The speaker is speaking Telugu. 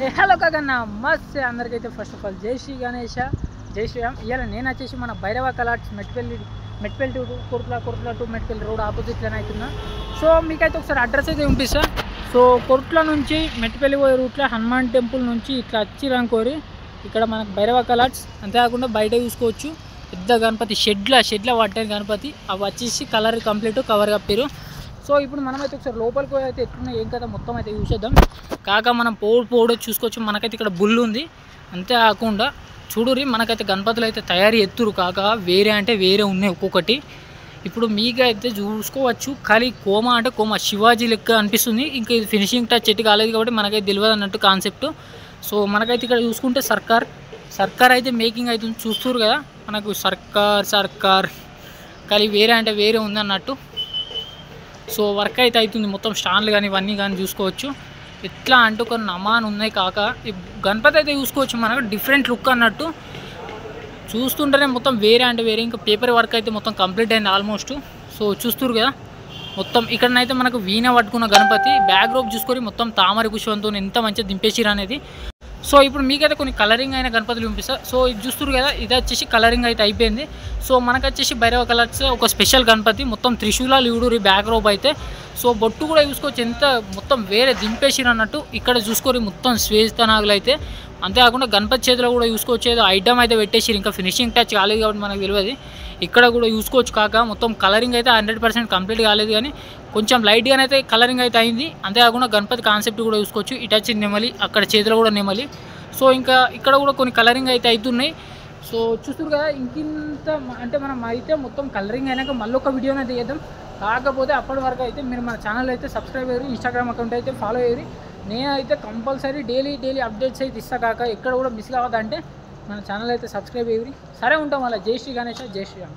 హలో కాక నమస్తే అందరికైతే ఫస్ట్ ఆఫ్ ఆల్ జై శ్రీ గణేష జై శ్రీరామ్. ఇవాళ నేను వచ్చేసి మన భైరవ కలాట్స్ Metpalli to Korutla to Metpalli road ఆపోజిట్లోనే అవుతున్నా. సో మీకైతే ఒకసారి అడ్రస్ అయితే పంపిస్తా. సో కొరుట్ల నుంచి మెట్పల్లి పోయే రూట్లో హనుమాన్ టెంపుల్ నుంచి ఇట్లా వచ్చిరానుకోరి ఇక్కడ మనకు భైరవ కలాట్స్. అంతేకాకుండా బయట చూసుకోవచ్చు పెద్ద గణపతి షెడ్ల పట్టారు గణపతి. అవి వచ్చేసి కలర్ కంప్లీట్ కవర్ కప్పారు. సో ఇప్పుడు మనమైతే ఒకసారి లోపలికి అయితే ఎట్లున్నా ఏం కదా మొత్తం అయితే చూసేద్దాం. కాక మనం పోడు చూసుకోవచ్చు. మనకైతే ఇక్కడ బుల్ ఉంది. అంతేకాకుండా చూడురి మనకైతే గణపతులు అయితే తయారీ ఎత్తురు. కాక వేరే అంటే వేరే ఉన్నాయి ఒక్కొక్కటి. ఇప్పుడు మీకు అయితే చూసుకోవచ్చు ఖాళీ కోమ అంటే కోమ శివాజీ లెక్క అనిపిస్తుంది. ఇంకా ఇది ఫినిషింగ్ టచ్ చెట్టు కాలేదు కాబట్టి మనకైతే తెలియదు అన్నట్టు కాన్సెప్ట్. సో మనకైతే ఇక్కడ చూసుకుంటే సర్కార్ అయితే మేకింగ్ అవుతుంది చూస్తున్నారు కదా. మనకు సర్కార్ ఖాళీ వేరే అంటే వేరే ఉంది అన్నట్టు. సో వర్క్ అయితే అవుతుంది మొత్తం స్టాండ్లు కానీ ఇవన్నీ కానీ చూసుకోవచ్చు. ఎట్లా అంటే కొన్ని నమాన్ ఉన్నాయి. కాక ఈ గణపతి అయితే చూసుకోవచ్చు మనకు డిఫరెంట్ లుక్ అన్నట్టు. చూస్తుంటేనే మొత్తం వేరే అంటే వేరే. ఇంకా పేపర్ వర్క్ అయితే మొత్తం కంప్లీట్ అయింది ఆల్మోస్ట్. సో చూస్తున్నారు కదా మొత్తం. ఇక్కడనైతే మనకు వీణ పట్టుకున్న గణపతి బ్యాక్ రోప్ చూసుకొని మొత్తం తామర పుష్పంతో ఎంత మంచిగా దింపేసిరు అనేది. సో ఇప్పుడు మీకైతే కొన్ని కలరింగ్ అయిన గణపతులు చూపిస్తా. సో ఇది చూస్తున్నారు కదా ఇది వచ్చేసి కలరింగ్ అయితే అయిపోయింది. సో మనకు వచ్చేసి భైరవ కలర్స్ ఒక స్పెషల్ గణపతి మొత్తం త్రిశూలాలు ఇవుడు బ్యాక్ రోప్ అయితే. సో బొట్టు కూడా చూసుకోవచ్చు ఎంత మొత్తం వేరే దింపేసిరు అన్నట్టు. ఇక్కడ చూసుకోరు మొత్తం శ్వేతనాగులు అయితే. అంతేకాకుండా గణపతి చేతిలో కూడా చూసుకోవచ్చు ఏదో ఐటమ్ అయితే పెట్టేసిరు. ఇంకా ఫినిషింగ్ టచ్ కాలేదు కాబట్టి మనకు తెలియదు. ఇక్కడ కూడా చూసుకోవచ్చు కాక మొత్తం కలరింగ్ అయితే 100% కంప్లీట్ కాలేదు కానీ కొంచెం లైట్గానే అయితే కలరింగ్ అయితే అయింది. అంతేకాకుండా గణపతి కాన్సెప్ట్ కూడా చూసుకోవచ్చు. ఇటు వచ్చి నెమలి అక్కడ చేతిలో కూడా నెమలి. సో ఇంకా ఇక్కడ కూడా కొన్ని కలరింగ్ అయితే అవుతున్నాయి. సో చూస్తున్నారు కదా ఇంకింత అంటే మనం అయితే మొత్తం కలరింగ్ అయినాక మళ్ళీ ఒక వీడియోని అయితే చేద్దాం. కాకపోతే అప్పటి వరకు అయితే మీరు మన ఛానల్ అయితే సబ్స్క్రైబ్ అయ్యారు, ఇన్స్టాగ్రామ్ అకౌంట్ అయితే ఫాలో అయ్యారు. నేనైతే కంపల్సరీ డైలీ అప్డేట్స్ అయితే ఇస్తా. కాక ఎక్కడ కూడా మిస్ కావద్దంటే మన ఛానల్ అయితే సబ్స్క్రైబ్ అయ్యారు. సరే ఉంటాం అలా. జై శ్రీ గణేష జై శ్రీరామ్.